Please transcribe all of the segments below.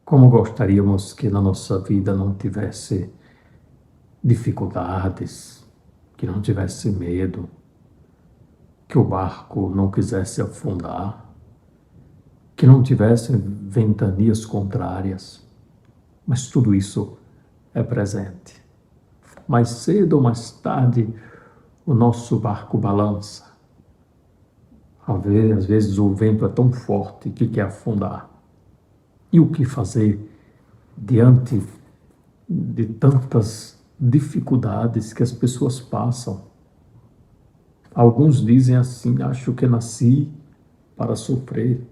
Como gostaríamos que na nossa vida não tivesse dificuldades, que não tivesse medo, que o barco não quisesse afundar, que não tivesse ventanias contrárias. Mas tudo isso é presente. Mais cedo ou mais tarde, o nosso barco balança. Às vezes o vento é tão forte que quer afundar. E o que fazer diante de tantas dificuldades que as pessoas passam? Alguns dizem assim: acho que nasci para sofrer.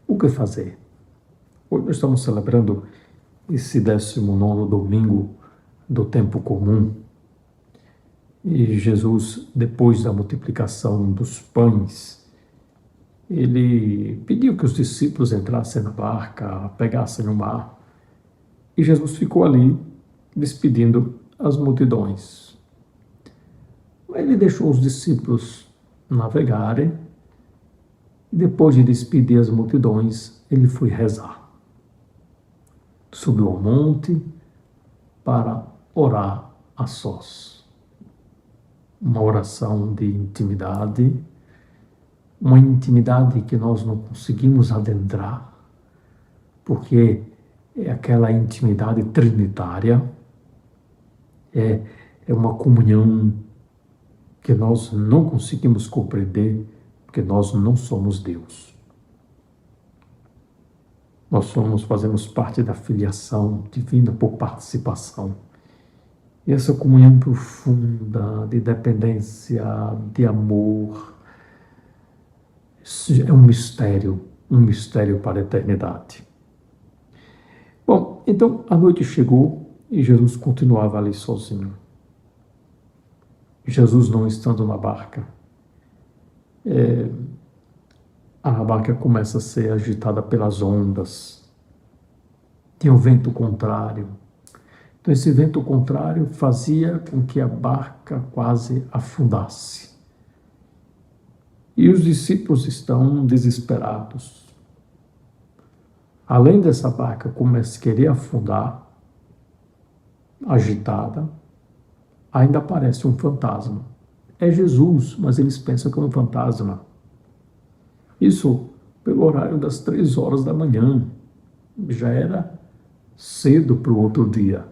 O que fazer? Hoje nós estamos celebrando esse 19º domingo do tempo comum. E Jesus, depois da multiplicação dos pães, ele pediu que os discípulos entrassem na barca, pegassem o mar. E Jesus ficou ali, despedindo as multidões. Ele deixou os discípulos navegarem e, depois de despedir as multidões, ele foi rezar. Subiu ao monte para orar a sós. Uma oração de intimidade, uma intimidade que nós não conseguimos adentrar, porque é aquela intimidade trinitária, é uma comunhão que nós não conseguimos compreender, porque nós não somos Deus. Fazemos parte da filiação divina por participação. E essa comunhão profunda de dependência, de amor, é um mistério para a eternidade. Bom, então a noite chegou e Jesus continuava ali sozinho. Jesus não estando na barca, a barca começa a ser agitada pelas ondas. Tinha o vento contrário. Então esse vento contrário fazia com que a barca quase afundasse. E os discípulos estão desesperados. Além dessa barca começar a querer afundar, agitada, ainda aparece um fantasma. É Jesus, mas eles pensam que é um fantasma. Isso pelo horário das 3 horas da manhã. Já era cedo para o outro dia.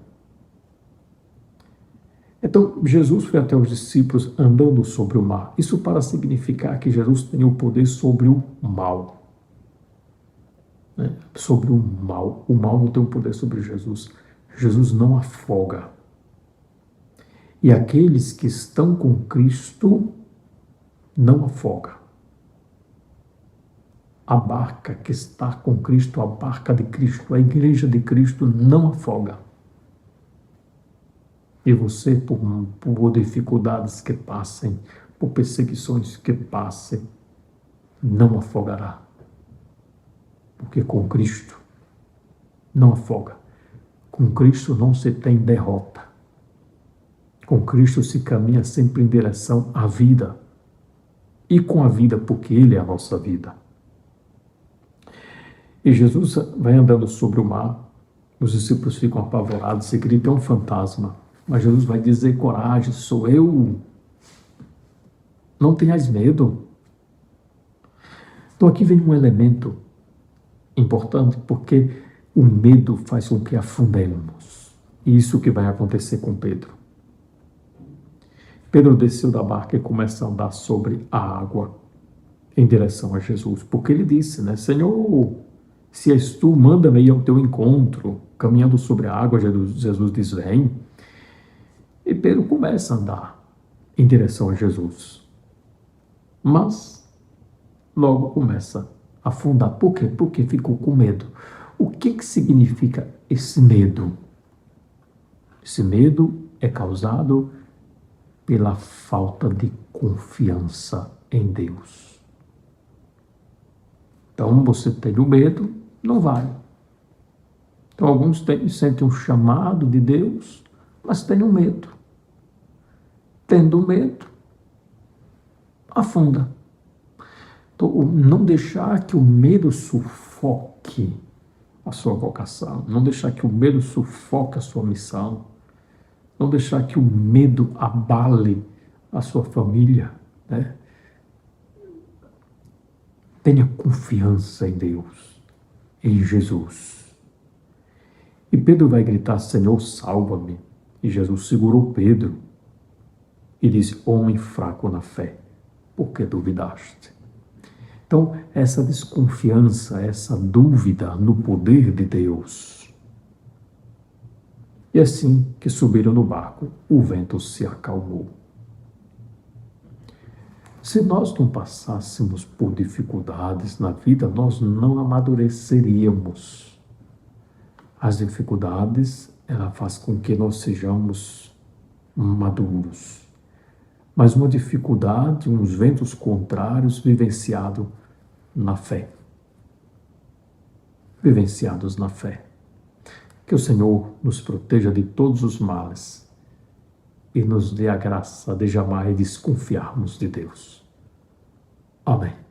Então, Jesus foi até os discípulos andando sobre o mar. Isso para significar que Jesus tem o poder sobre o mal. Sobre o mal. O mal não tem o poder sobre Jesus. Jesus não afoga. E aqueles que estão com Cristo não afogam. A barca que está com Cristo, a barca de Cristo, a igreja de Cristo não afoga. E você, por dificuldades que passem, por perseguições que passem, não afogará. Porque com Cristo não afoga. Com Cristo não se tem derrota. Com Cristo se caminha sempre em direção à vida. E com a vida, porque Ele é a nossa vida. E Jesus vai andando sobre o mar. Os discípulos ficam apavorados e gritam: é um fantasma. Mas Jesus vai dizer: coragem, sou eu. Não tenhais medo. Então aqui vem um elemento importante, porque o medo faz com que afundemos. E isso que vai acontecer com Pedro. Pedro desceu da barca e começa a andar sobre a água em direção a Jesus. Porque ele disse, Senhor, se és tu, manda-me ir ao teu encontro. Caminhando sobre a água, Jesus diz: vem. E Pedro começa a andar em direção a Jesus. Mas logo começa a afundar. Por quê? Porque ficou com medo. O que significa esse medo? Esse medo é causado pela falta de confiança em Deus. Então você tem o medo, não vai. Então alguns sentem um chamado de Deus, mas têm o medo. Tendo medo, afunda. Então, não deixar que o medo sufoque a sua vocação, não deixar que o medo sufoque a sua missão, não deixar que o medo abale a sua família, né? Tenha confiança em Deus, em Jesus. E Pedro vai gritar: Senhor, salva-me. E Jesus segurou Pedro e disse: homem fraco na fé, por que duvidaste? Então, essa desconfiança, essa dúvida no poder de Deus. E assim que subiram no barco, o vento se acalmou. Se nós não passássemos por dificuldades na vida, nós não amadureceríamos. As dificuldades, ela faz com que nós sejamos maduros. Mas uma dificuldade, uns ventos contrários vivenciados na fé. Vivenciados na fé. Que o Senhor nos proteja de todos os males e nos dê a graça de jamais desconfiarmos de Deus. Amém.